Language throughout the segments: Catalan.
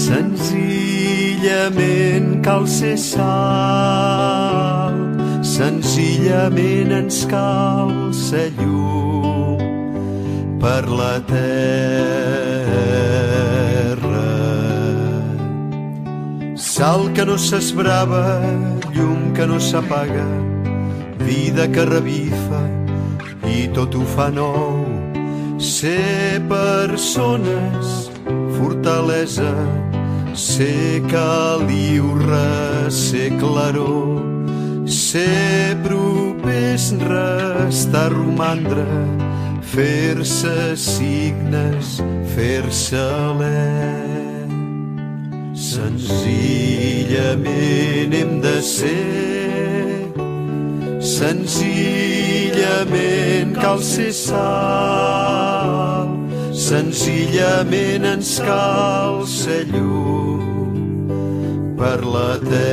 Senzillament cal ser sal, senzillament ens cal ser llum per la terra. Sal que no s'esbrava, llum que no s'apaga, vida que revifa i tot ho fa nou. Ser persones, fortalesa, ser caliure, ser claror, ser propers, restar, romandre, fer-se signes, fer-se alè. Senzillament hem de ser, senzillament cal ser sal, senzillament ens cal ser llum per la terra.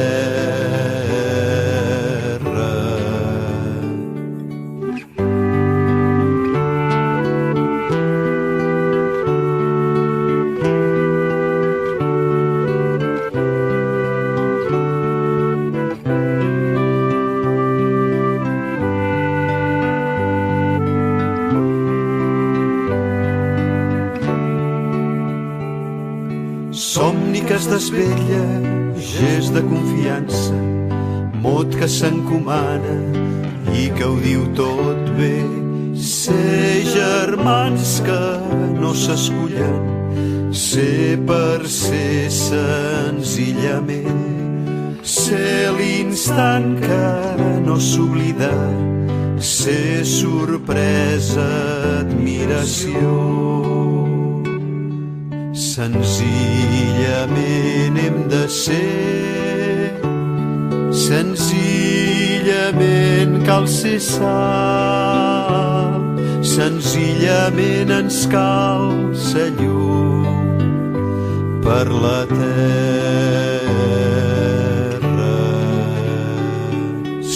Somni que es desvella, gest de confiança, mot que s'encomana i que ho diu tot bé. Ser germans que no s'escullen, ser per ser senzillament, ser l'instant que no s'oblida, ser sorpresa, admiració. Senzillament hem de ser, senzillament cal ser sal, senzillament ens cal ser llum per la terra.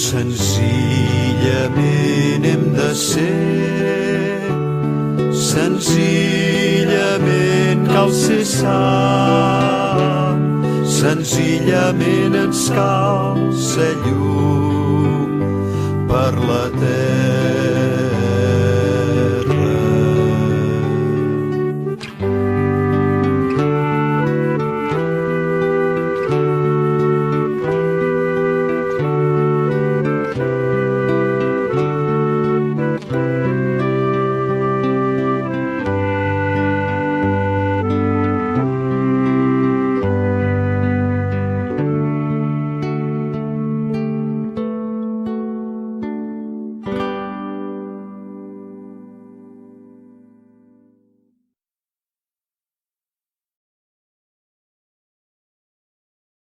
Senzillament hem de ser, senzillament cal ser sal, senzillament ens cal ser llum per la terra.